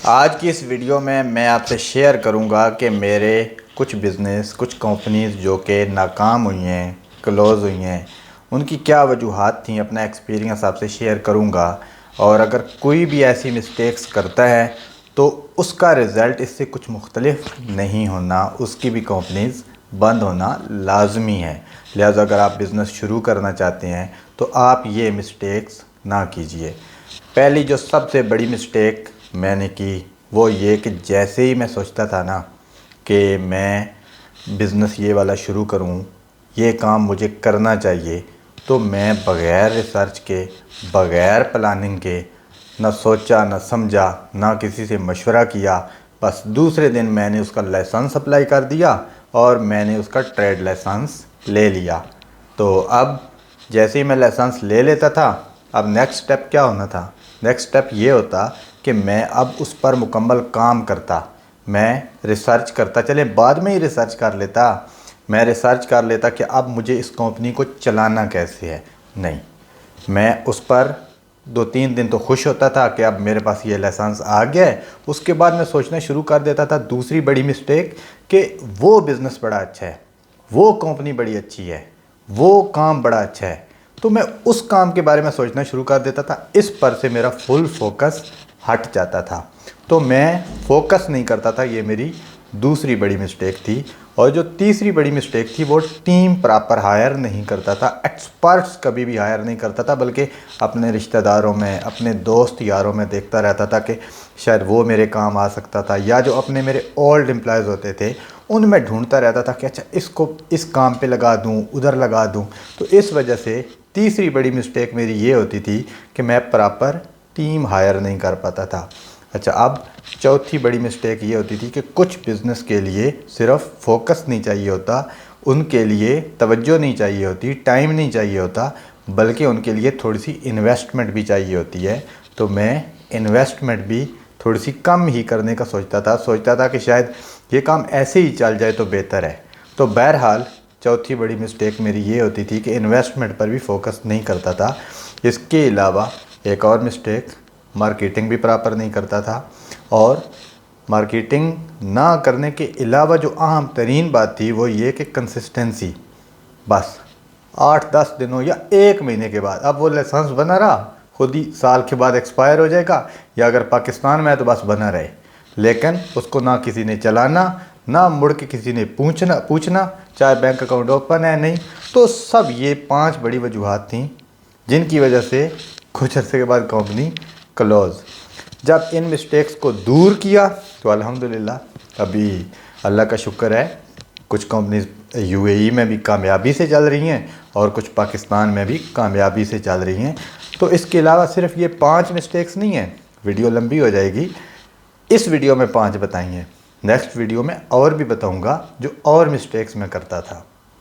आज की इस वीडियो में मैं आपसे शेयर करूंगा कि मेरे कुछ बिज़नेस, कुछ कंपनीज़ जो कि नाकाम हुई हैं, क्लोज़ हुई हैं, उनकी क्या वजूहात थी, अपना एक्सपीरियंस आपसे शेयर करूंगा। और अगर कोई भी ऐसी मिस्टेक्स करता है तो उसका रिज़ल्ट इससे कुछ मुख्तलिफ नहीं होना, उसकी भी कंपनीज़ बंद होना लाजमी है। लिहाजा अगर आप बिज़नेस शुरू करना चाहते हैं तो आप ये मिस्टेक्स ना कीजिए। पहली जो सबसे बड़ी मिस्टेक मैंने की वो ये कि जैसे ही मैं सोचता था ना कि मैं बिज़नेस ये वाला शुरू करूं, ये काम मुझे करना चाहिए, तो मैं बग़ैर रिसर्च के, बग़ैर प्लानिंग के, ना सोचा ना समझा, ना किसी से मशवरा किया, बस दूसरे दिन मैंने उसका लाइसेंस अप्लाई कर दिया और मैंने उसका ट्रेड लाइसेंस ले लिया। तो अब जैसे ही मैं लाइसेंस ले लेता था, अब नेक्स्ट स्टेप क्या होना था? नेक्स्ट स्टेप ये होता कि मैं अब उस पर मुकम्मल काम करता, मैं रिसर्च करता, चले बाद में ही रिसर्च कर लेता, मैं रिसर्च कर लेता कि अब मुझे इस कंपनी को चलाना कैसे है। नहीं, मैं उस पर 2-3 दिन तो खुश होता था कि अब मेरे पास ये लाइसेंस आ गया है। उसके बाद मैं सोचना शुरू कर देता था दूसरी बड़ी मिस्टेक कि वो बिज़नेस बड़ा अच्छा है, वो कंपनी बड़ी अच्छी है, वो काम बड़ा अच्छा है, तो मैं उस काम के बारे में सोचना शुरू कर देता था। इस पर से मेरा फुल फोकस हट जाता था, तो मैं फोकस नहीं करता था। ये मेरी दूसरी बड़ी मिस्टेक थी। और जो तीसरी बड़ी मिस्टेक थी वो टीम प्रॉपर हायर नहीं करता था, एक्सपर्ट्स कभी भी हायर नहीं करता था, बल्कि अपने रिश्तेदारों में, अपने दोस्त यारों में देखता रहता था कि शायद वो मेरे काम आ सकता था, या जो अपने मेरे ओल्ड एम्प्लॉयज़ होते थे उनमें ढूंढता रहता था कि अच्छा इसको इस काम पे लगा दूं, उधर लगा दूं। तो इस वजह से तीसरी बड़ी मिस्टेक मेरी ये होती थी कि मैं प्रॉपर टीम हायर नहीं कर पाता था। अच्छा, अब चौथी बड़ी मिस्टेक ये होती थी कि कुछ बिज़नेस के लिए सिर्फ फोकस नहीं चाहिए होता, उनके लिए तवज्जो नहीं चाहिए होती, टाइम नहीं चाहिए होता, बल्कि उनके लिए थोड़ी सी इन्वेस्टमेंट भी चाहिए होती है। तो मैं इन्वेस्टमेंट भी थोड़ी सी कम ही करने का सोचता था कि शायद ये काम ऐसे ही चल जाए तो बेहतर है। तो बहरहाल चौथी बड़ी मिस्टेक मेरी ये होती थी कि इन्वेस्टमेंट पर भी फोकस नहीं करता था। इसके अलावा एक और मिस्टेक, मार्केटिंग भी प्रॉपर नहीं करता था। और मार्केटिंग ना करने के अलावा जो अहम तरीन बात थी वो ये कि कंसिस्टेंसी, बस 8-10 दिनों या 1 महीने के बाद, अब वो लाइसेंस बना रहा, खुद ही साल के बाद एक्सपायर हो जाएगा, या अगर पाकिस्तान में है तो बस बना रहे, लेकिन उसको ना किसी ने चलाना, ना मुड़ के किसी ने पूछना चाहे बैंक अकाउंट ओपन है नहीं। तो सब ये 5 बड़ी वजूहात थी जिनकी वजह से कुछ अर्से के बाद कंपनी क्लोज़। जब इन मिस्टेक्स को दूर किया तो अल्हम्दुलिल्लाह अभी अल्लाह का शुक्र है, कुछ कंपनीज यूएई में भी कामयाबी से चल रही हैं और कुछ पाकिस्तान में भी कामयाबी से चल रही हैं। तो इसके अलावा सिर्फ ये 5 मिस्टेक्स नहीं हैं, वीडियो लंबी हो जाएगी। इस वीडियो में 5 बताई हैं, नेक्स्ट वीडियो में और भी बताऊंगा जो और मिस्टेक्स मैं करता था।